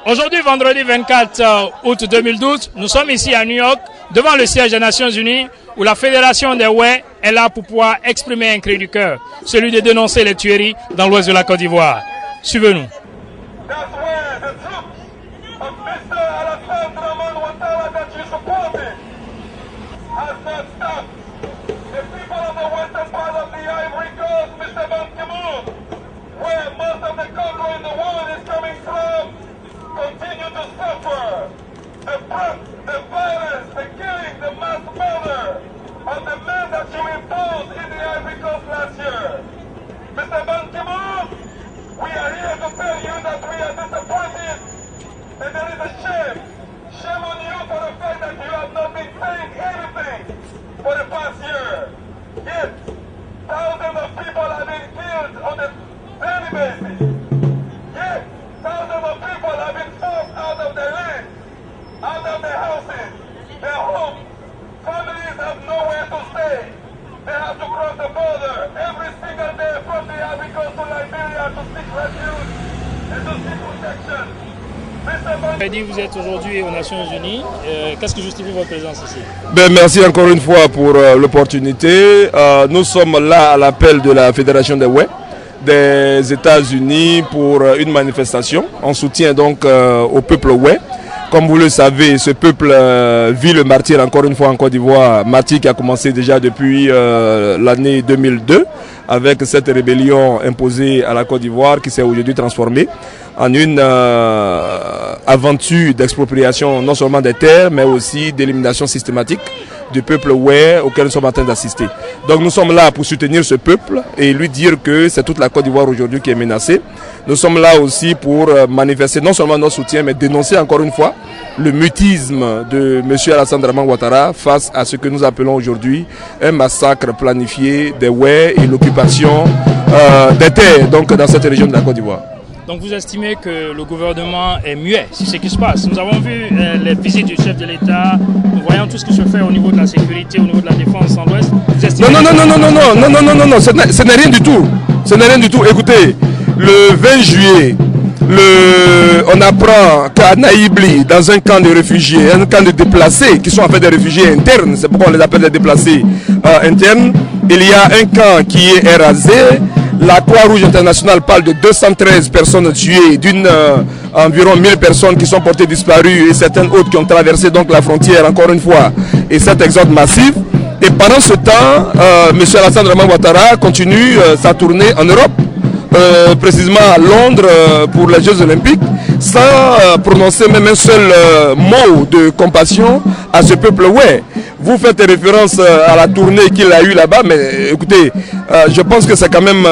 Aujourd'hui, vendredi 24 août 2012, nous sommes ici à New York, devant le siège des Nations Unies, où la Fédération des Way est là pour pouvoir exprimer un cri du cœur, celui de dénoncer les tueries dans l'ouest de la Côte d'Ivoire. Suivez-nous. Continue to suffer the violence, the killing, the mass murder of the men that you imposed in the Ivory Coast last year. Mr. Ban Ki-moon, we are here to tell you that we are disappointed and there is a shame. Shame on you for the fact that you have not been saying anything for the past year. Yet, thousands of people have been killed on a daily basis. Yet, thousands of people have been forced out of their land, out of their houses, their homes. Families have nowhere to stay. They have to cross the border every single day from the Ivory Coast to Liberia to seek refuge and to seek protection. Freddy, vous êtes aujourd'hui aux Nations Unies. Qu'est-ce qui justifie votre présence ici? Merci encore une fois pour l'opportunité. Nous sommes là à l'appel de la Fédération des Way des États-Unis pour une manifestation en soutien donc au peuple Way. Comme vous le savez, ce peuple vit le martyre encore une fois en Côte d'Ivoire, martyr qui a commencé déjà depuis l'année 2002 avec cette rébellion imposée à la Côte d'Ivoire qui s'est aujourd'hui transformée en une aventure d'expropriation non seulement des terres mais aussi d'élimination systématique du peuple Way auquel nous sommes en train d'assister. Donc nous sommes là pour soutenir ce peuple et lui dire que c'est toute la Côte d'Ivoire aujourd'hui qui est menacée. Nous sommes là aussi pour manifester non seulement notre soutien mais dénoncer encore une fois le mutisme de M. Alassane Dramane Ouattara face à ce que nous appelons aujourd'hui un massacre planifié des Way et l'occupation des terres donc dans cette région de la Côte d'Ivoire. Donc vous estimez que le gouvernement est muet sur ce qui se passe? Nous avons vu les visites du chef de l'État, nous voyons tout ce qui se fait au niveau de la sécurité, au niveau de la défense en l'Ouest. Non, ce n'est rien du tout. Ce n'est rien du tout. Écoutez, le 20 juillet, on apprend qu'à Naïbli, dans un camp de réfugiés, un camp de déplacés, qui sont en fait des réfugiés internes, c'est pourquoi on les appelle des déplacés internes, il y a un camp qui est rasé. La Croix-Rouge internationale parle de 213 personnes tuées, environ 1000 personnes qui sont portées disparues et certaines autres qui ont traversé donc la frontière encore une fois. Et cet exode massif. Et pendant ce temps, M. Alassane Dramane Ouattara continue sa tournée en Europe, précisément à Londres pour les Jeux Olympiques, sans prononcer même un seul mot de compassion à ce peuple Way. Vous faites référence à la tournée qu'il a eue là-bas, mais écoutez, je pense que c'est quand même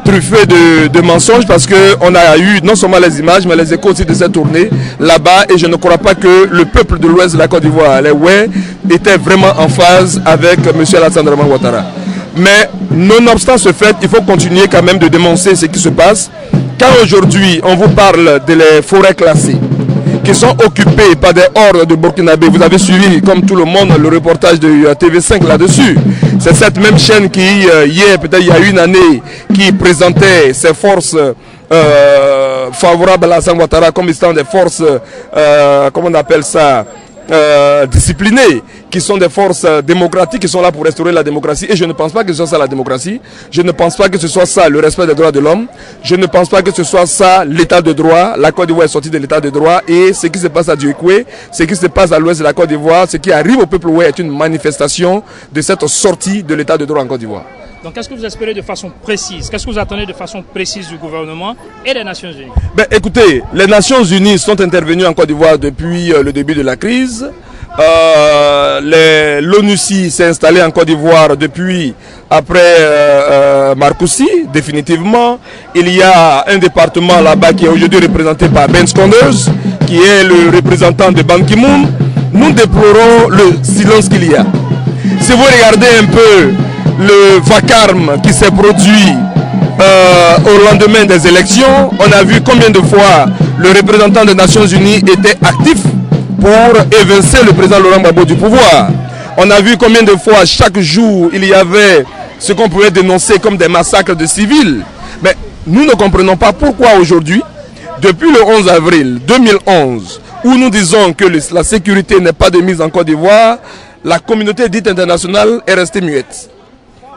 truffé de mensonges parce qu'on a eu non seulement les images, mais les échos aussi de cette tournée là-bas. Et je ne crois pas que le peuple de l'Ouest de la Côte d'Ivoire, les Way, était vraiment en phase avec M. Alassane Dramane Ouattara. Mais nonobstant ce fait, il faut continuer quand même de dénoncer ce qui se passe. Quand aujourd'hui on vous parle des forêts classées, qui sont occupés par des hordes de Burkinabés. Vous avez suivi, comme tout le monde, le reportage de TV5 là-dessus. C'est cette même chaîne qui, hier, peut-être il y a une année, qui présentait ses forces favorables à Alassane Ouattara comme étant des forces, comment on appelle ça, disciplinées, qui sont des forces démocratiques, qui sont là pour restaurer la démocratie. Et je ne pense pas que ce soit ça la démocratie. Je ne pense pas que ce soit ça le respect des droits de l'homme. Je ne pense pas que ce soit ça l'état de droit. La Côte d'Ivoire est sortie de l'état de droit. Et ce qui se passe à Dieukwe, ce qui se passe à l'ouest de la Côte d'Ivoire, ce qui arrive au peuple Way est une manifestation de cette sortie de l'état de droit en Côte d'Ivoire. Donc qu'est-ce que vous espérez de façon précise? Qu'est-ce que vous attendez de façon précise du gouvernement et des Nations Unies? Écoutez, les Nations Unies sont intervenues en Côte d'Ivoire depuis le début de la crise. L'ONUCI s'est installée en Côte d'Ivoire depuis après Marcoussi, définitivement. Il y a un département là-bas qui est aujourd'hui représenté par Ben Skonders, qui est le représentant de Ban Ki-moon. Nous déplorons le silence qu'il y a. Si vous regardez un peu le vacarme qui s'est produit au lendemain des élections, on a vu combien de fois le représentant des Nations Unies était actif pour évincer le président Laurent Gbagbo du pouvoir. On a vu combien de fois chaque jour il y avait ce qu'on pouvait dénoncer comme des massacres de civils. Mais nous ne comprenons pas pourquoi aujourd'hui Depuis le 11 avril 2011, où nous disons que la sécurité n'est pas de mise en Côte d'Ivoire, la communauté dite internationale est restée muette.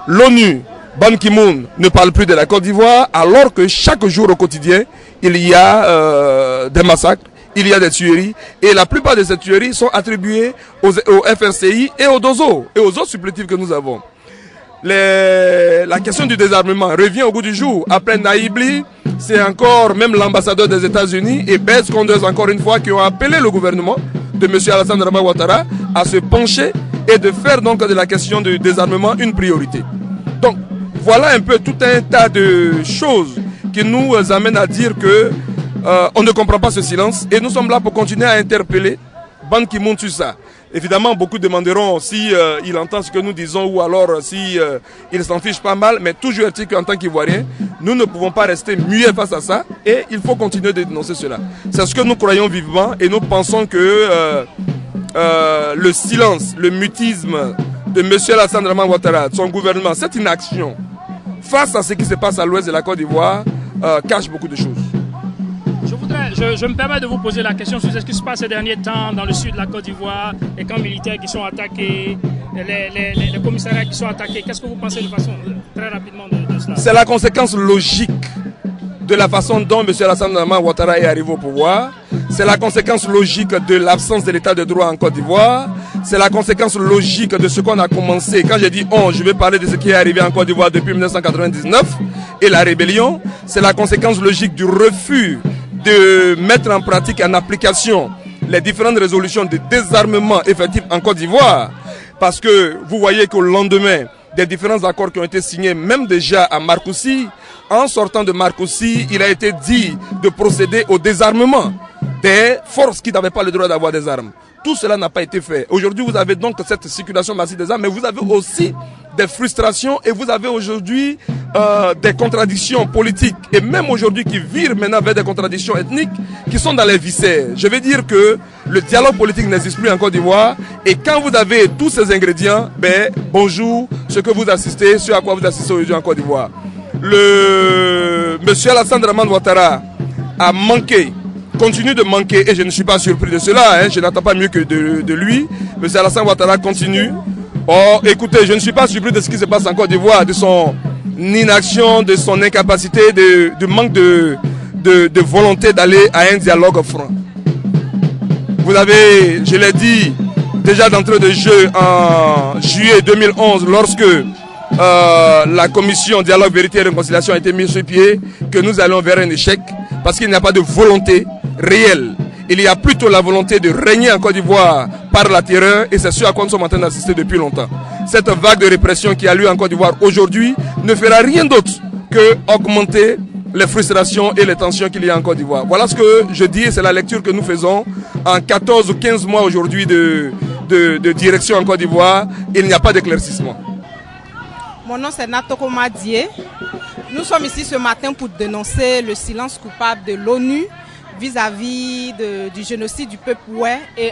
L'ONU, Ban Ki-moon, ne parle plus de la Côte d'Ivoire, alors que chaque jour au quotidien, il y a des massacres, il y a des tueries, et la plupart de ces tueries sont attribuées au FRCI et au DOSO, et aux autres supplétifs que nous avons. La question du désarmement revient au goût du jour. Après Naïbli, c'est encore même l'ambassadeur des États-Unis et Bez Condez encore une fois qui ont appelé le gouvernement de M. Alassane Dramane Ouattara à se pencher et de faire donc de la question du désarmement une priorité. Donc voilà un peu tout un tas de choses qui nous amènent à dire que on ne comprend pas ce silence et nous sommes là pour continuer à interpeller Ban Ki-moon sur ça. Évidemment, beaucoup demanderont si il entend ce que nous disons ou alors si il s'en fiche pas mal, mais toujours est-il qu'en tant qu'Ivoiriens, nous ne pouvons pas rester muets face à ça et il faut continuer de dénoncer cela. C'est ce que nous croyons vivement et nous pensons que le silence, le mutisme de M. Alassane Dramane Ouattara, de son gouvernement, cette inaction face à ce qui se passe à l'ouest de la Côte d'Ivoire cache beaucoup de choses. Je me permets de vous poser la question sur ce qui se passe ces derniers temps dans le sud de la Côte d'Ivoire, les camps militaires qui sont attaqués, les commissariats qui sont attaqués. Qu'est-ce que vous pensez de façon très rapidement de cela? C'est la conséquence logique de la façon dont M. Alassane Dramane Ouattara est arrivé au pouvoir. C'est la conséquence logique de l'absence de l'état de droit en Côte d'Ivoire. C'est la conséquence logique de ce qu'on a commencé. Quand j'ai dit on, je vais parler de ce qui est arrivé en Côte d'Ivoire depuis 1999 et la rébellion. C'est la conséquence logique du refus de mettre en pratique, en application, les différentes résolutions de désarmement effectif en Côte d'Ivoire. Parce que vous voyez qu'au lendemain des différents accords qui ont été signés, même déjà à Marcoussis, en sortant de Marcoussis, il a été dit de procéder au désarmement des forces qui n'avaient pas le droit d'avoir des armes. Tout cela n'a pas été fait. Aujourd'hui, vous avez donc cette circulation massive des armes, mais vous avez aussi des frustrations et vous avez aujourd'hui des contradictions politiques et même aujourd'hui qui virent maintenant vers des contradictions ethniques qui sont dans les viscères. Je veux dire que le dialogue politique n'existe plus en Côte d'Ivoire et quand vous avez tous ces ingrédients, ben bonjour, ce que vous assistez, ce à quoi vous assistez aujourd'hui en Côte d'Ivoire. Monsieur Alassane Dramane Ouattara a manqué, continue de manquer et je ne suis pas surpris de cela, hein, je n'attends pas mieux que de lui. Monsieur Alassane Ouattara continue. Oh, écoutez, je ne suis pas surpris de ce qui se passe en Côte d'Ivoire, de son inaction, de son incapacité, du manque de volonté d'aller à un dialogue franc. Vous avez, je l'ai dit, déjà d'entrée de jeu en juillet 2011, lorsque la commission dialogue, vérité et réconciliation a été mise sur pied, que nous allons vers un échec, parce qu'il n'y a pas de volonté réelle. Il y a plutôt la volonté de régner en Côte d'Ivoire par la terreur et c'est ce à quoi nous sommes en train d'assister depuis longtemps. Cette vague de répression qui a lieu en Côte d'Ivoire aujourd'hui ne fera rien d'autre que augmenter les frustrations et les tensions qu'il y a en Côte d'Ivoire. Voilà ce que je dis et c'est la lecture que nous faisons en 14 ou 15 mois aujourd'hui de direction en Côte d'Ivoire. Il n'y a pas d'éclaircissement. Mon nom c'est Natoko Madie. Nous sommes ici ce matin pour dénoncer le silence coupable de l'ONU vis-à-vis du génocide du peuple Oué et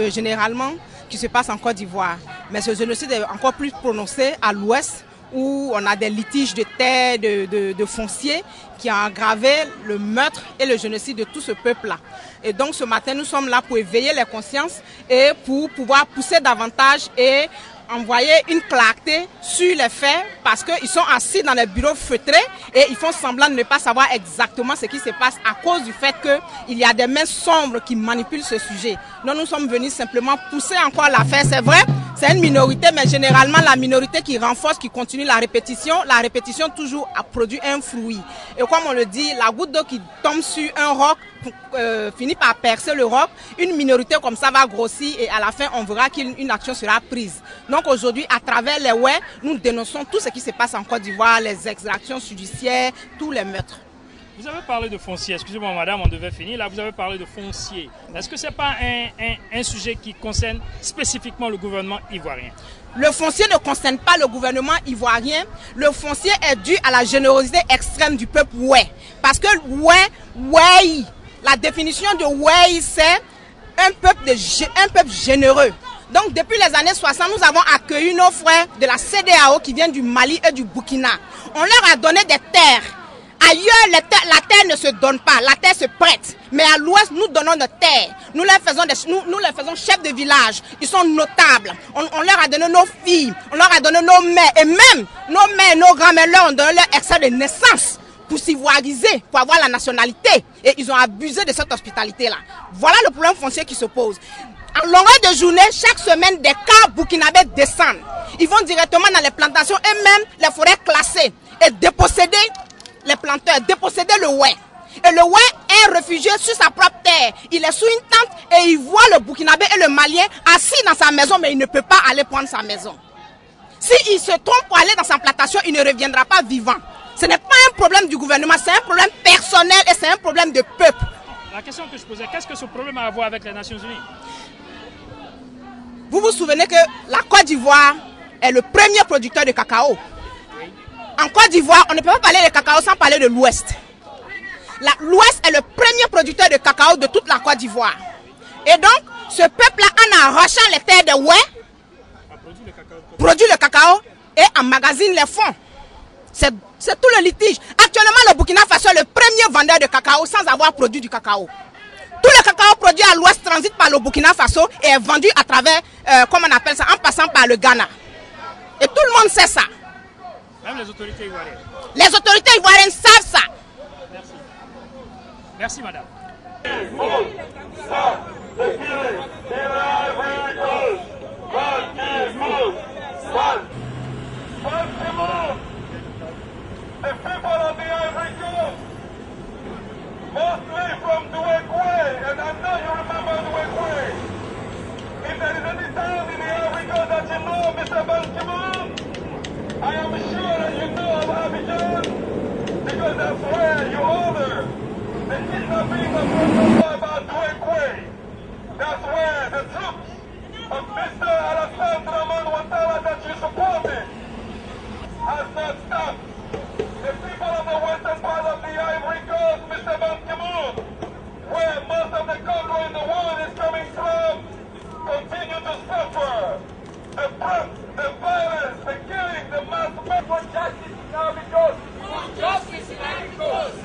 généralement qui se passe en Côte d'Ivoire. Mais ce génocide est encore plus prononcé à l'ouest où on a des litiges de terre, de foncier qui ont aggravé le meurtre et le génocide de tout ce peuple-là. Et donc ce matin nous sommes là pour éveiller les consciences et pour pouvoir pousser davantage et envoyer une clarté sur les faits parce qu'ils sont assis dans les bureaux feutrés et ils font semblant de ne pas savoir exactement ce qui se passe à cause du fait qu'il y a des mains sombres qui manipulent ce sujet. Nous sommes venus simplement pousser encore l'affaire. C'est vrai, c'est une minorité, mais généralement la minorité qui renforce, qui continue la répétition toujours a produit un fruit. Et comme on le dit, la goutte d'eau qui tombe sur un roc finit par percer le roc. Une minorité comme ça va grossir et à la fin on verra qu'une action sera prise. Donc aujourd'hui, à travers les web, nous dénonçons tout ce qui se passe en Côte d'Ivoire, les exactions judiciaires, tous les meurtres. Vous avez parlé de foncier, excusez-moi madame, on devait finir. Là, vous avez parlé de foncier. Est-ce que ce n'est pas un sujet qui concerne spécifiquement le gouvernement ivoirien? Le foncier ne concerne pas le gouvernement ivoirien. Le foncier est dû à la générosité extrême du peuple Oué. Parce que Oué, la définition de Oué, c'est un peuple généreux. Donc depuis les années 60, nous avons accueilli nos frères de la CEDEAO qui viennent du Mali et du Burkina. On leur a donné des terres Ailleurs, la terre ne se donne pas, la terre se prête. Mais à l'ouest, nous donnons notre terre. Nous les faisons chefs de village. Ils sont notables. On leur a donné nos filles, on leur a donné nos mères. Et même nos mères, nos grands-mères leur ont donné leur extrait de naissance pour s'ivoiriser, pour avoir la nationalité. Et ils ont abusé de cette hospitalité-là. Voilà le problème foncier qui se pose. En longueur de journée, chaque semaine, des cars burkinabés descendent. Ils vont directement dans les plantations et même les forêts classées et déposséder les planteurs, déposséder le ouai. Et le ouai est réfugié sur sa propre terre. Il est sous une tente et il voit le burkinabé et le malien assis dans sa maison, mais il ne peut pas aller prendre sa maison. S'il se trompe pour aller dans sa plantation, il ne reviendra pas vivant. Ce n'est pas un problème du gouvernement, c'est un problème personnel et c'est un problème de peuple. La question que je posais, qu'est-ce que ce problème a à voir avec les Nations Unies? Vous vous souvenez que la Côte d'Ivoire est le premier producteur de cacao. En Côte d'Ivoire, on ne peut pas parler de cacao sans parler de l'Ouest. L'Ouest est le premier producteur de cacao de toute la Côte d'Ivoire. Et donc, ce peuple-là, en arrachant les terres de ouai, produit le cacao et emmagasine les fonds. C'est tout le litige. Actuellement, le Burkina Faso est le premier vendeur de cacao sans avoir produit du cacao. Tout le cacao produit à l'Ouest transite par le Burkina Faso et est vendu à travers, comment on appelle ça, en passant par le Ghana. Et tout le monde sait ça. Même les autorités ivoiriennes. Les autorités ivoiriennes savent ça. Merci. Merci, madame. The people of the Ivory Coast, mostly from Douekwe, and I know you remember Douekwe. If there is any town in the Ivory Coast that you know, Mr. Ban Ki-moon, I am sure that you know of Abidjan, because that's where you order the kidnapping of Mr. about Douekwe. That's where the troops of Mr. Alassane Dramane Ouattara that you supported has not stopped. The people of the western part of the Ivory Coast, Mr. Ban Ki-moon, where most of the cocoa in the world is coming from, continue to suffer. The threat, the violence, the killing, the mass murder. Justice in Ivory Coast. Justice in Ivory Coast.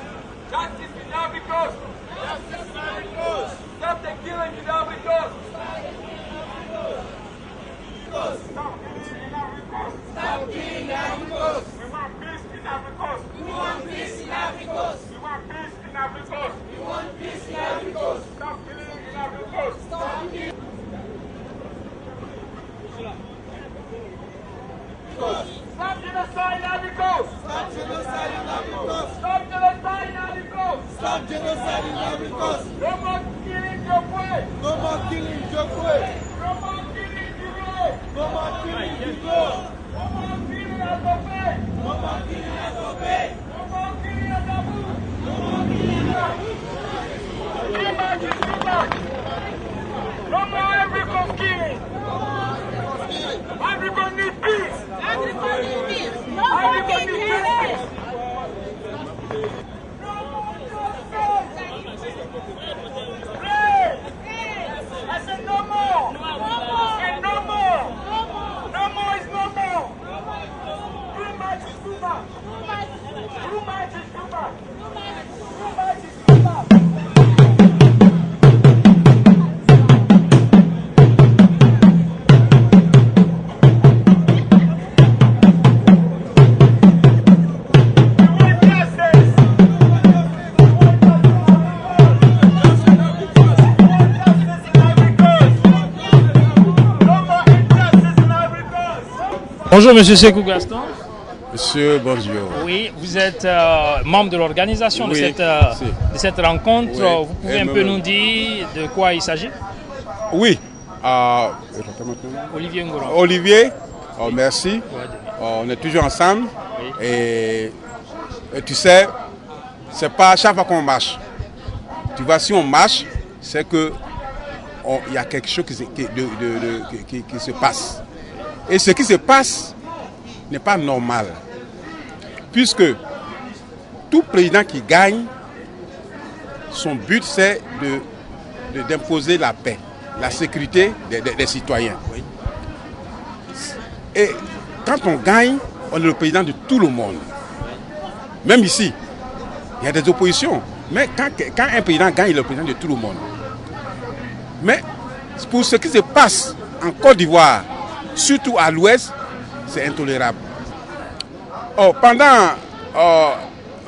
Justice in Ivory Coast. Justice in Ivory Coast. Stop the killing in Ivory Coast. Stop killing in Ivory Coast. Stop killing in Ivory Coast. We want peace in Ivory Coast. We want peace in Ivory Coast. We want peace in Ivory Coast. We want peace in Ivory Coast. Stop killing in Ivory Coast. Stop killing. Stop genocide in Ivory Coast. Stop genocide in Ivory Coast. Stop genocide in Ivory Coast. Stop genocide in Ivory Coast. No more killing Douekwe. No more killing Douekwe. No more killing Duro. No more killing Duro. No more killing Azope. No more killing Azope. No more killing Adabu. No more killing Adabu. Too much is too much. No more Ivory Coast killing. Ivory Coast needs peace. Ivory Coast needs peace. No more killing. I said no more. No more. And no more. No more. No more is no more. Too much is too much. Too much is too much. Too much is too much. Bonjour, monsieur Sékou Gaston. Monsieur Borgio. Oui, vous êtes membre de l'organisation de cette rencontre. Oui. Vous pouvez un peu nous dire de quoi il s'agit? Oui. Olivier Ngoron. Olivier, merci. On est toujours ensemble. Oui. Et tu sais, c'est pas à chaque fois qu'on marche. Tu vois, si on marche, c'est que il y a quelque chose qui se passe. Et ce qui se passe n'est pas normal. Puisque tout président qui gagne, son but c'est d'imposer la paix, la sécurité des citoyens. Et quand on gagne, on est le président de tout le monde. Même ici, Il y a des oppositions. Mais quand un président gagne, il est le président de tout le monde. Mais pour ce qui se passe en Côte d'Ivoire, surtout à l'ouest, c'est intolérable. Oh, pendant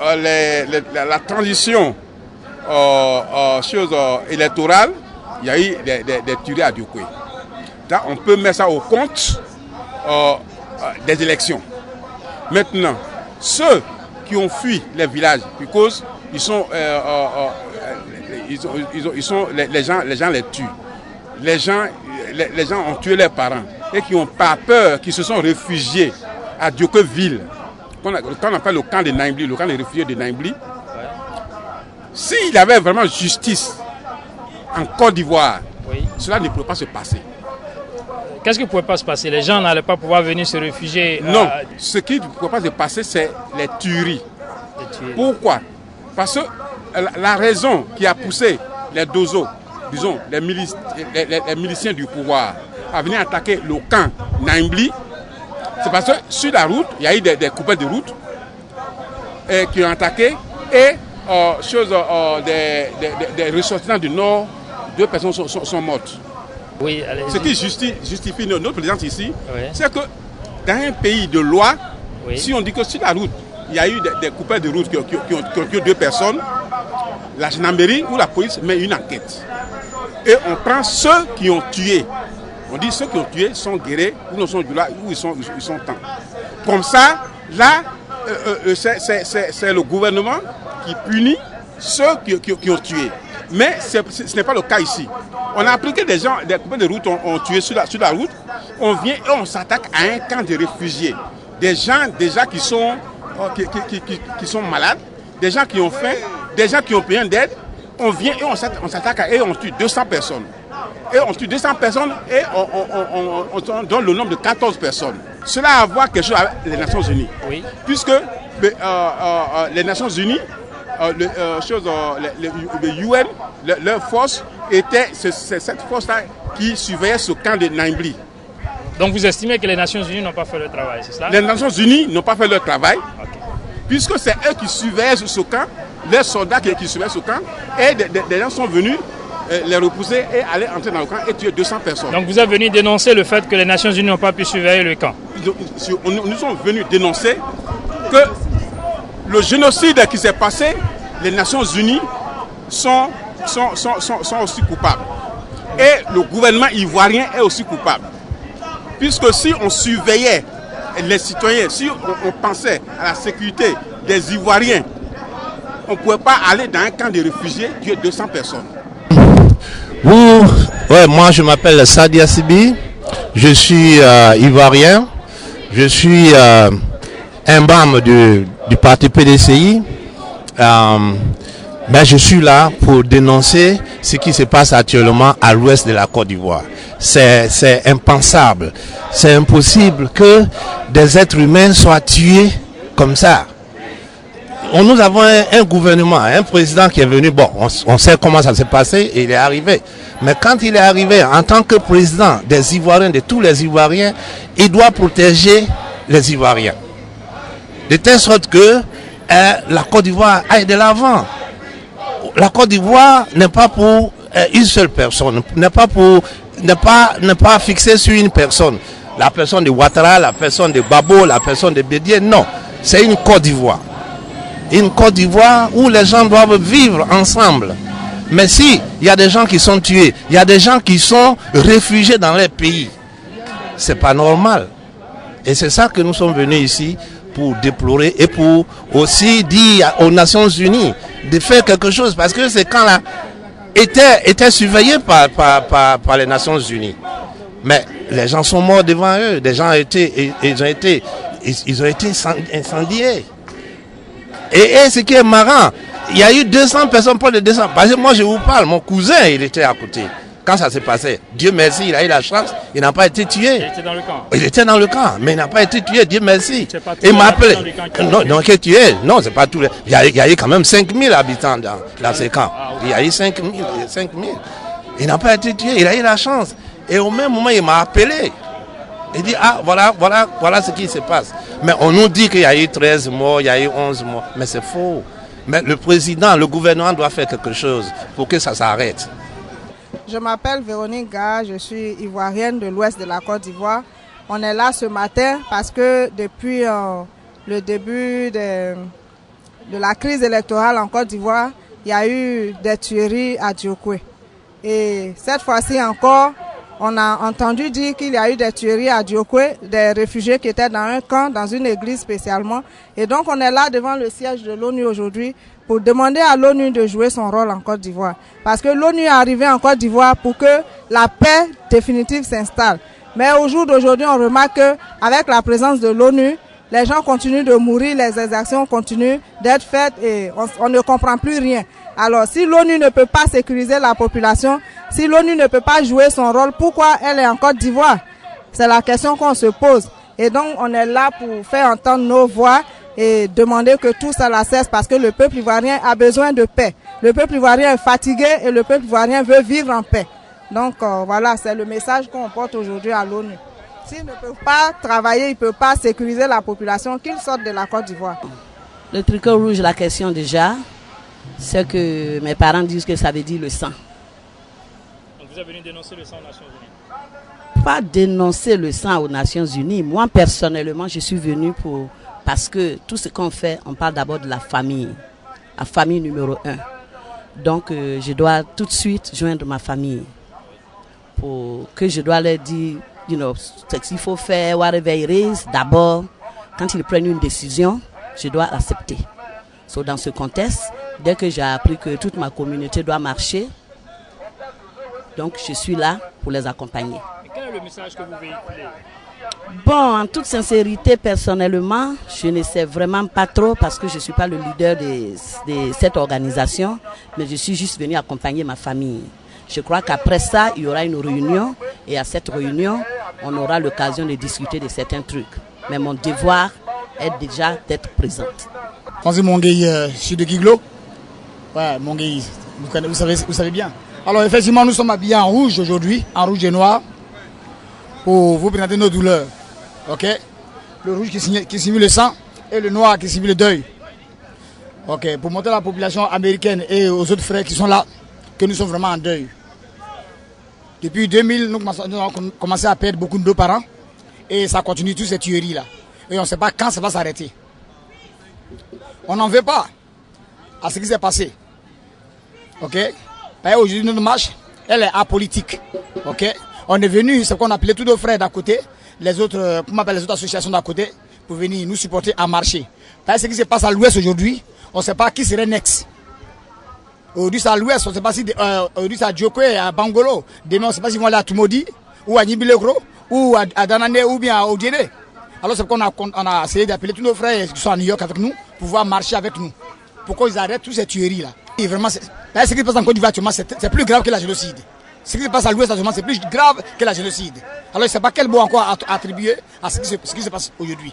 la transition électorale, il y a eu des tueries à Diokwe. On peut mettre ça au compte des élections. Maintenant, ceux qui ont fui les villages, parce qu'ils sont, les gens les tuent. Les gens ont tué leurs parents et qui n'ont pas peur, qui se sont réfugiés à Diokweville, qu'on appelle le camp de Naïmbli, le camp des réfugiés de Naïmbli. S'il y avait vraiment justice en Côte d'Ivoire, oui, cela ne pourrait pas se passer. Qu'est-ce qui ne pouvait pas se passer? Les gens n'allaient pas pouvoir venir se réfugier? Non, ce qui ne pourrait pas se passer, c'est les tueries. Pourquoi? Parce que la raison qui a poussé les dozos, disons, les miliciens du pouvoir, à venir attaquer le camp Naïmbli, c'est parce que sur la route, il y a eu des coupeurs de route qui ont attaqué et des ressortissants du Nord, 2 personnes sont mortes. Oui, ce qui justifie notre présence ici, oui, c'est que dans un pays de loi, oui, si on dit que sur la route, il y a eu des coupeurs de route qui ont tué 2 personnes, la gendarmerie ou la police met une enquête. Et on prend ceux qui ont tué. On dit ceux qui ont tué sont guéris, ou ne sont là, où ils sont temps. Comme ça, là, c'est le gouvernement qui punit ceux qui ont tué. Mais ce n'est pas le cas ici. On a appris que des coupeurs de route ont tué sur la route. On vient et on s'attaque à un camp de réfugiés. Des gens déjà qui sont malades, des gens qui ont faim, des gens qui ont besoin d'aide. On vient et on s'attaque et on tue 200 personnes. Et on tue 200 personnes et on donne le nombre de 14 personnes. Cela a à voir quelque chose avec les Nations Unies. Oui. Puisque les Nations Unies, le UN, leur force était cette force-là qui surveillait ce camp de Naïmbli. Donc vous estimez que les Nations Unies n'ont pas fait leur travail, c'est ça? Les Nations Unies n'ont pas fait leur travail, okay, puisque c'est eux qui surveillaient ce camp, les soldats qui surveillaient ce camp, et des gens sont venus les repousser et aller entrer dans le camp et tuer 200 personnes. Donc vous êtes venu dénoncer le fait que les Nations Unies n'ont pas pu surveiller le camp? Nous sommes venus dénoncer que le génocide qui s'est passé, les Nations Unies sont aussi coupables. Et le gouvernement ivoirien est aussi coupable. Puisque si on surveillait les citoyens, si on pensait à la sécurité des Ivoiriens, on ne pouvait pas aller dans un camp de réfugiés, tuer 200 personnes. Moi je m'appelle Sadia Sibi, je suis ivoirien, je suis un membre du parti PDCI. Je suis là pour dénoncer ce qui se passe actuellement à l'ouest de la Côte d'Ivoire. C'est impensable, c'est impossible que des êtres humains soient tués comme ça. Nous avons un gouvernement, un président qui est venu, on sait comment ça s'est passé et il est arrivé. Mais quand il est arrivé en tant que président des Ivoiriens, de tous les Ivoiriens, il doit protéger les Ivoiriens. De telle sorte que la Côte d'Ivoire aille de l'avant. La Côte d'Ivoire n'est pas pour une seule personne, n'est pas fixée sur une personne. La personne de Ouattara, la personne de Babo, la personne de Bédié, non. C'est une Côte d'Ivoire. Une Côte d'Ivoire où les gens doivent vivre ensemble. Mais si il y a des gens qui sont tués, il y a des gens qui sont réfugiés dans leur pays, c'est pas normal. Et c'est ça que nous sommes venus ici pour déplorer et pour aussi dire aux Nations Unies de faire quelque chose, parce que ces camps-là étaient surveillés par les Nations Unies. Mais les gens sont morts devant eux, des gens ils ont été incendiés. Et ce qui est marrant, il y a eu 200 personnes, pas de 200. Parce que moi je vous parle, mon cousin il était à côté. Quand ça s'est passé, Dieu merci, il a eu la chance, il n'a pas été tué. Il était dans le camp. Il était dans le camp, mais il n'a pas été tué, Dieu merci. Il m'a appelé. Non, qui est tué. Non, c'est pas tout. Il y a eu quand même 5000 habitants dans ces camps. Il y a eu 5000. Il n'a pas été tué, il a eu la chance. Et au même moment, il m'a appelé. Il dit, voilà ce qui se passe. Mais on nous dit qu'il y a eu 13 morts, il y a eu 11 morts. Mais c'est faux. Mais le président, le gouvernement doit faire quelque chose pour que ça s'arrête. Je m'appelle Véronique Ga, je suis ivoirienne de l'ouest de la Côte d'Ivoire. On est là ce matin parce que depuis le début de la crise électorale en Côte d'Ivoire, il y a eu des tueries à Djokwe. Et cette fois-ci encore, on a entendu dire qu'il y a eu des tueries à Djokwe, des réfugiés qui étaient dans un camp, dans une église spécialement. Et donc on est là devant le siège de l'ONU aujourd'hui pour demander à l'ONU de jouer son rôle en Côte d'Ivoire. Parce que l'ONU est arrivée en Côte d'Ivoire pour que la paix définitive s'installe. Mais au jour d'aujourd'hui, on remarque qu'avec la présence de l'ONU, les gens continuent de mourir, les exactions continuent d'être faites et on ne comprend plus rien. Alors si l'ONU ne peut pas sécuriser la population, si l'ONU ne peut pas jouer son rôle, pourquoi elle est en Côte d'Ivoire? C'est la question qu'on se pose. Et donc on est là pour faire entendre nos voix et demander que tout ça la cesse parce que le peuple ivoirien a besoin de paix. Le peuple ivoirien est fatigué et le peuple ivoirien veut vivre en paix. Donc voilà, c'est le message qu'on porte aujourd'hui à l'ONU. S'ils ne peuvent pas travailler, ils ne peuvent pas sécuriser la population, qu'ils sortent de la Côte d'Ivoire. Le tricot rouge, la question déjà, c'est que mes parents disent que ça veut dire le sang. Donc vous êtes venu dénoncer le sang aux Nations Unies? Pas dénoncer le sang aux Nations Unies. Moi, personnellement, je suis venu parce que tout ce qu'on fait, on parle d'abord de la famille numéro 1. Donc, je dois tout de suite joindre ma famille pour que je dois leur dire, ce qu'il faut faire, whatever it is, d'abord, quand ils prennent une décision, je dois accepter. Dans ce contexte, dès que j'ai appris que toute ma communauté doit marcher, donc je suis là pour les accompagner. Et quel est le message que vous véhiculez? Bon, en toute sincérité, personnellement, je ne sais vraiment pas trop parce que je ne suis pas le leader de cette organisation, mais je suis juste venu accompagner ma famille. Je crois qu'après ça, il y aura une réunion et à cette réunion, on aura l'occasion de discuter de certains trucs. Mais mon devoir est déjà d'être présente. Francis Mongueï, je suis de Guiglo. Ouais, Mongueï, vous savez bien. Alors effectivement, nous sommes habillés en rouge aujourd'hui, en rouge et noir, pour vous présenter nos douleurs. Ok? Le rouge qui simule le sang et le noir qui simule le deuil. Ok, pour montrer à la population américaine et aux autres frères qui sont là que nous sommes vraiment en deuil. Depuis 2000, nous avons commencé à perdre beaucoup de nos parents et ça continue toutes ces tueries-là. Et on ne sait pas quand ça va s'arrêter. On n'en veut pas à ce qui s'est passé. Ok? Aujourd'hui, notre marche, elle est apolitique. Ok? On est venu, c'est qu'on appelait tous nos frères d'à côté, les autres, comment on appelle les autres associations d'à côté, pour venir nous supporter à marcher. Ce qui se passe à l'ouest aujourd'hui, on ne sait pas qui serait next. Aujourd'hui, c'est à l'ouest, on ne sait pas si aujourd'hui c'est à Djokwe, à Bangolo. Demain, on ne sait pas s'ils vont aller à Tumodi, ou à Nibilegro, ou à Danane, ou bien à Odiene. Alors c'est qu'on a essayé d'appeler tous nos frères qui sont à New York avec nous pour pouvoir marcher avec nous. Pourquoi ils arrêtent toutes ces tueries-là. Et vraiment, ce qui se passe en Côte d'Ivoire actuellement, c'est plus grave que la génocide. Ce qui se passe à l'ouest actuellement, c'est plus grave que la génocide. Alors je ne sais pas quel mot encore attribuer à ce qui se passe aujourd'hui.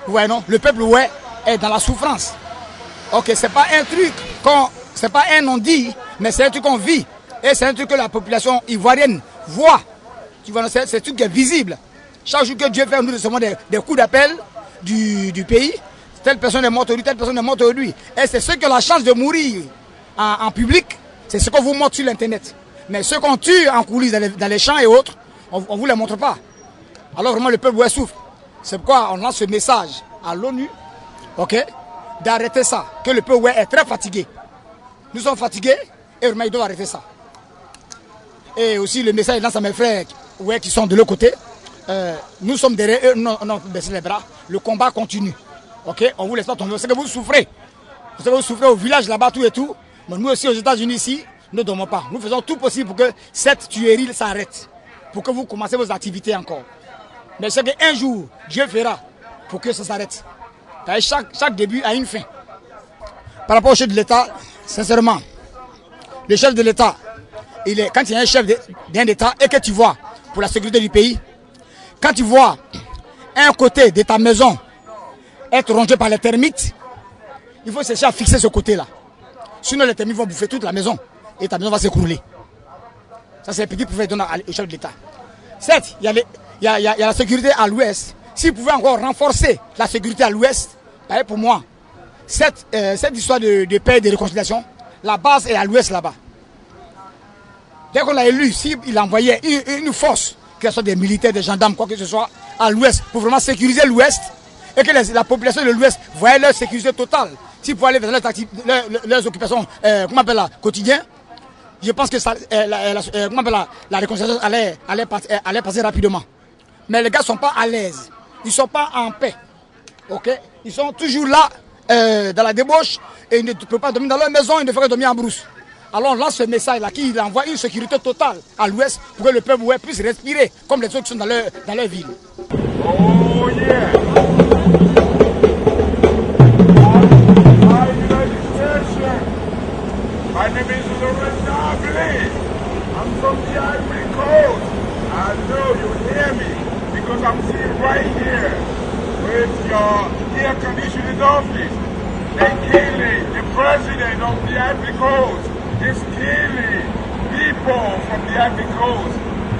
Vous voyez, non? Le peuple est dans la souffrance. Ok, c'est pas un truc c'est pas un non-dit, mais c'est un truc qu'on vit. Et c'est un truc que la population ivoirienne voit. Tu vois, c'est un truc qui est visible. Chaque jour que Dieu fait, nous recevons des coups d'appel du pays. Telle personne est morte aujourd'hui, telle personne est morte aujourd'hui. Et c'est ceux qui ont la chance de mourir en public, c'est ce qu'on vous montre sur l'internet. Mais ceux qu'on tue en coulisses dans les champs et autres, on ne vous les montre pas. Alors vraiment le peuple souffre. C'est pourquoi on lance ce message à l'ONU, ok, d'arrêter ça. Que le peuple est très fatigué. Nous sommes fatigués et vraiment ils doivent arrêter ça. Et aussi le message lance à mes frères qui sont de l'autre côté. Nous sommes derrière eux, on a baissé les bras. Le combat continue. Ok, on vous laisse pas tomber. Vous savez que vous souffrez. Vous savez que vous souffrez au village là-bas, tout et tout. Mais nous aussi aux États-Unis ici, nous ne dormons pas. Nous faisons tout possible pour que cette tuerie s'arrête. Pour que vous commencez vos activités encore. Mais c'est qu'un jour, Dieu fera pour que ça s'arrête. Chaque début a une fin. Par rapport au chef de l'État, sincèrement, le chef de l'État, quand il y a un chef d'un État et que tu vois pour la sécurité du pays, quand tu vois un côté de ta maison être rongé par les termites, il faut chercher à fixer ce côté-là. Sinon les termites vont bouffer toute la maison et ta maison va s'écrouler. Ça c'est un petit pouvoir donné au chef de l'État. Certes, il y a la sécurité à l'ouest. S'il pouvait encore renforcer la sécurité à l'ouest, pour moi, cette histoire de paix et de réconciliation, la base est à l'ouest là-bas. Dès qu'on l'a élu, s'il envoyait une force, que ce soit des militaires, des gendarmes, quoi que ce soit, à l'ouest, pour vraiment sécuriser l'ouest, et que la population de l'ouest voyait leur sécurité totale, s'ils pouvaient aller dans leurs occupations quotidiennes, je pense que la réconciliation allait passer rapidement. Mais les gars ne sont pas à l'aise, ils ne sont pas en paix. Okay? Ils sont toujours là, dans la débauche, et ils ne peuvent pas dormir dans leur maison, ils ne feraient dormir en brousse. Alors on lance ce message-là qui envoie une sécurité totale à l'ouest pour que le peuple puisse respirer comme les autres qui sont dans leur ville. Oh yeah! My name is Laurent Dablé. I'm from the Ivory Coast. I know you hear me because I'm sitting right here with your air conditioning office. They're killing the president of the Ivory Coast. Is killing people from the Ivory Coast.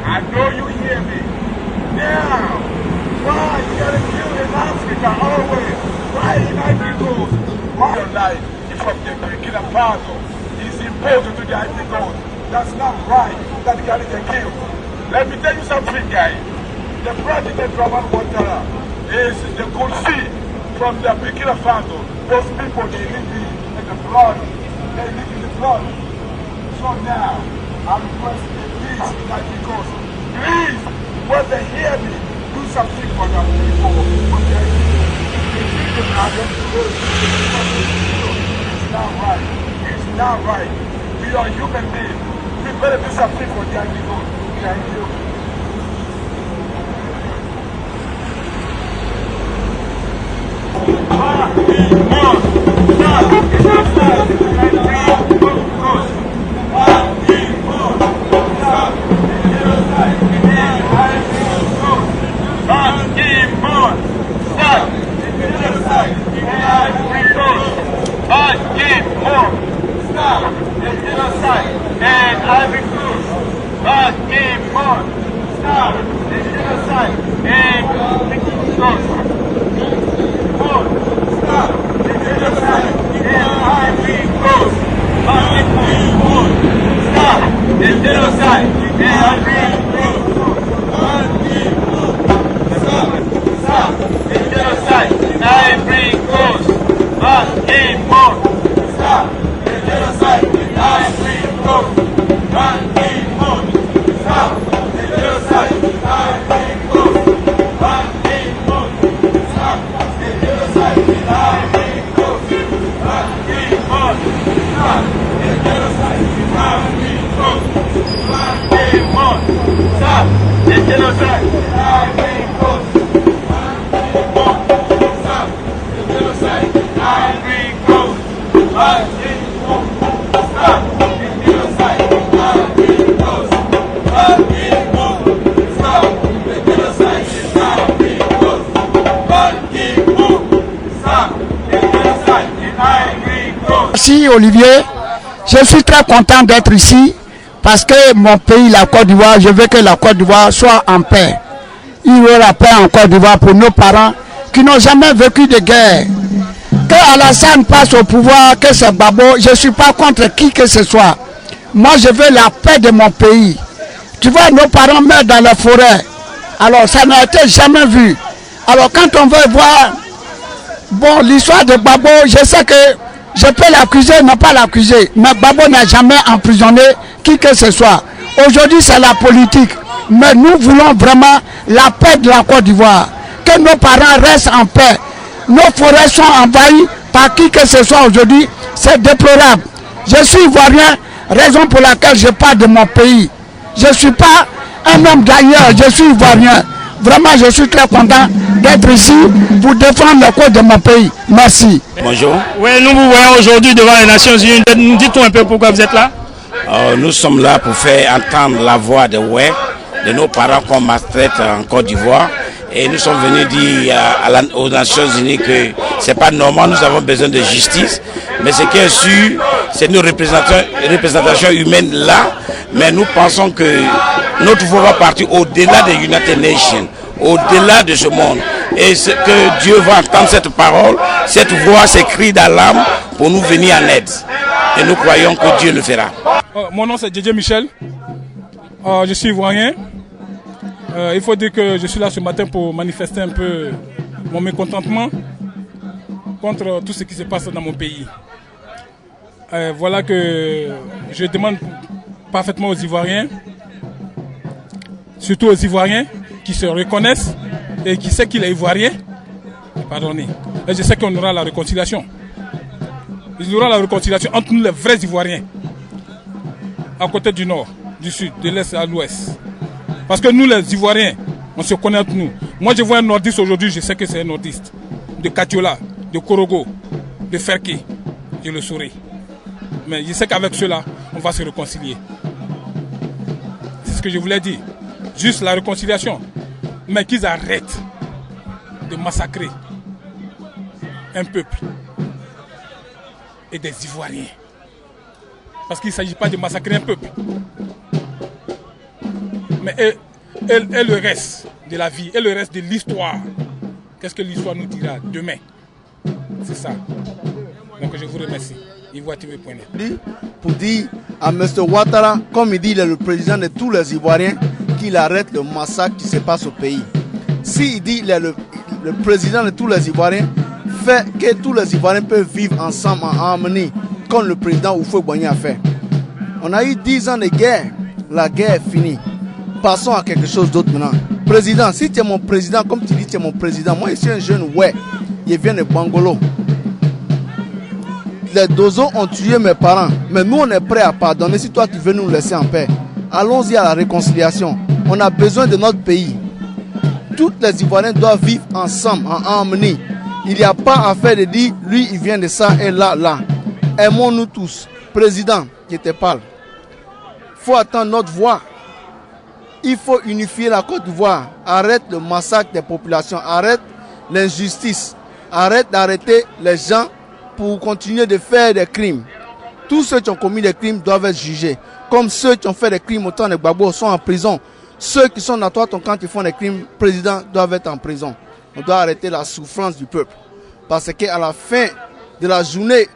I know you hear me. Now, why you gotta kill in Africa always? Why in Ivory Coast? Why your life is from the Burkina Faso? He's imposed to the Ivory Coast. That's not right. That guy is killed. Let me tell you something, guys. The president Robert Ouattara is the Kursi from the Burkina Faso. Those people, they live in the blood. They live in the blood. So now, I'm requesting peace in Ivory Coast. Please, when they hear me, do something for the people. It's not right. It's not right. We are human beings. We better do something for the Ivory Coast. Thank you. Merci Olivier, je suis très content d'être ici parce que mon pays, la Côte d'Ivoire, je veux que la Côte d'Ivoire soit en paix. Il y aura la paix en Côte d'Ivoire pour nos parents qui n'ont jamais vécu de guerre. Que Alassane passe au pouvoir, que c'est Babo, je ne suis pas contre qui que ce soit. Moi je veux la paix de mon pays. Tu vois, nos parents meurent dans la forêt. Alors ça n'a été jamais vu. Alors quand on veut voir, bon, l'histoire de Babo, je sais que je peux l'accuser, ne pas l'accuser, mais Babo n'a jamais emprisonné qui que ce soit. Aujourd'hui, c'est la politique. Mais nous voulons vraiment la paix de la Côte d'Ivoire. Que nos parents restent en paix. Nos forêts sont envahies par qui que ce soit aujourd'hui. C'est déplorable. Je suis ivoirien, raison pour laquelle je parle de mon pays. Je ne suis pas un homme d'ailleurs, je suis ivoirien. Vraiment, je suis très content d'être ici pour défendre le code de mon pays. Merci. Bonjour. Oui, nous vous voyons aujourd'hui devant les Nations Unies. Dites-nous un peu pourquoi vous êtes là. Nous sommes là pour faire entendre la voix de nos parents qu'on maltraite en Côte d'Ivoire. Et nous sommes venus dire aux Nations Unies que ce n'est pas normal, nous avons besoin de justice. Mais ce qui est sûr, c'est une représentation humaine là. Mais nous pensons que notre voix va partir au-delà des United Nations. au-delà de ce monde. Et que Dieu va entendre cette parole, cette voix, ces cris d'alarme pour nous venir en aide. Et nous croyons que Dieu le fera. Mon nom c'est Didier Michel. Je suis ivoirien. Il faut dire que je suis là ce matin pour manifester un peu mon mécontentement contre tout ce qui se passe dans mon pays. Voilà que je demande parfaitement aux Ivoiriens, surtout aux Ivoiriens qui se reconnaissent et qui savent qu'il est Ivoirien, pardonnez. Et je sais qu'on aura la réconciliation. Il y aura la réconciliation entre nous les vrais Ivoiriens, à côté du nord, du sud, de l'est à l'ouest. Parce que nous les Ivoiriens, on se connaît entre nous. Moi je vois un nordiste aujourd'hui, je sais que c'est un nordiste. De Katiola, de Korogo, de Ferké, je le saurai. Mais je sais qu'avec cela, on va se réconcilier. C'est ce que je voulais dire. Juste la réconciliation. Mais qu'ils arrêtent de massacrer un peuple et des Ivoiriens. Parce qu'il ne s'agit pas de massacrer un peuple. Mais et le reste de la vie, et le reste de l'histoire. Qu'est-ce que l'histoire nous dira demain? C'est ça. Donc je vous remercie. IvoireTV.net. Pour dire à M. Ouattara, comme il dit, il est le président de tous les Ivoiriens, qu'il arrête le massacre qui se passe au pays. S'il dit qu'il est le président de tous les Ivoiriens, fait que tous les Ivoiriens peuvent vivre ensemble en harmonie, comme le président Houphouët-Boigny a fait. On a eu 10 ans de guerre, la guerre est finie. Passons à quelque chose d'autre maintenant. Président, si tu es mon président, comme tu dis, tu es mon président, moi je suis un jeune, ouais, il vient de Bangolo. Les Dozos ont tué mes parents, mais nous on est prêts à pardonner si toi tu veux nous laisser en paix. Allons-y à la réconciliation. On a besoin de notre pays. Tous les Ivoiriens doivent vivre ensemble, en harmonie. Il n'y a pas à faire de dire, lui il vient de ça et là, là. Aimons-nous tous. Président, je te parle. Il faut attendre notre voix. Il faut unifier la Côte d'Ivoire. Arrête le massacre des populations. Arrête l'injustice. Arrête d'arrêter les gens pour continuer de faire des crimes. Tous ceux qui ont commis des crimes doivent être jugés. Comme ceux qui ont fait des crimes au temps de Gbagbo sont en prison. Ceux qui sont dans toi, ton camp, qui font des crimes, président, doivent être en prison. On doit arrêter la souffrance du peuple. Parce qu'à la fin de la journée,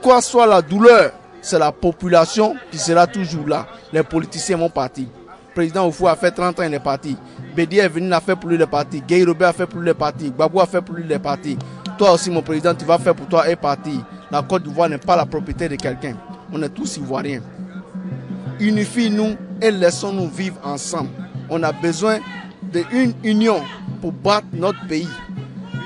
quoi soit la douleur, c'est la population qui sera toujours là. Les politiciens vont partir. Le président Oufou a fait 30 ans, il est parti. Bédi est venu, il a fait pour lui les partis. Guy Robert a fait pour lui les partis. Gbagbo a fait pour lui les partis. Toi aussi, mon président, tu vas faire pour toi et parti. La Côte d'Ivoire n'est pas la propriété de quelqu'un. On est tous Ivoiriens. Unifiez-nous et laissons-nous vivre ensemble. On a besoin d'une union pour battre notre pays.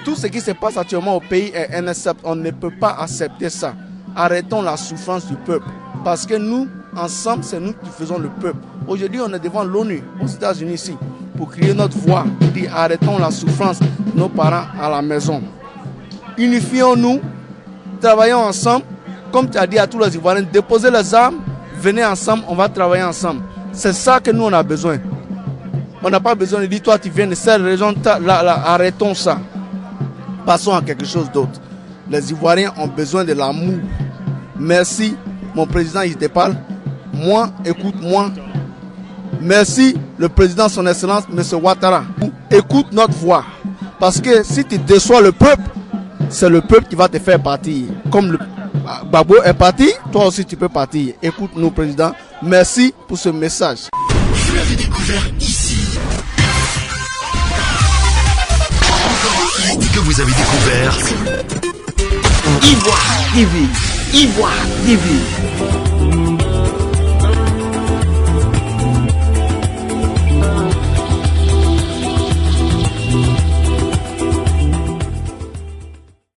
Tout ce qui se passe actuellement au pays est inacceptable. On ne peut pas accepter ça. Arrêtons la souffrance du peuple. Parce que nous, ensemble, c'est nous qui faisons le peuple. Aujourd'hui, on est devant l'ONU, aux États-Unis ici, pour crier notre voix, pour dire arrêtons la souffrance de nos parents à la maison. Unifions-nous, travaillons ensemble. Comme tu as dit à tous les Ivoiriens, déposez les armes, venez ensemble, on va travailler ensemble. C'est ça que nous, on a besoin. On n'a pas besoin de dire, toi, tu viens de cette région, arrêtons ça. Passons à quelque chose d'autre. Les Ivoiriens ont besoin de l'amour. Merci, mon président, il te parle. Moi, écoute-moi. Merci, le président, son excellence, M. Ouattara. Écoute notre voix. Parce que si tu déçois le peuple, c'est le peuple qui va te faire partir. Comme le Gbagbo est parti, toi aussi tu peux partir. Écoute-nous, président. Merci pour ce message. Vous l'avez découvert ici. Encore un hit que vous avez découvert. Ivoire TV. Ivoire TV.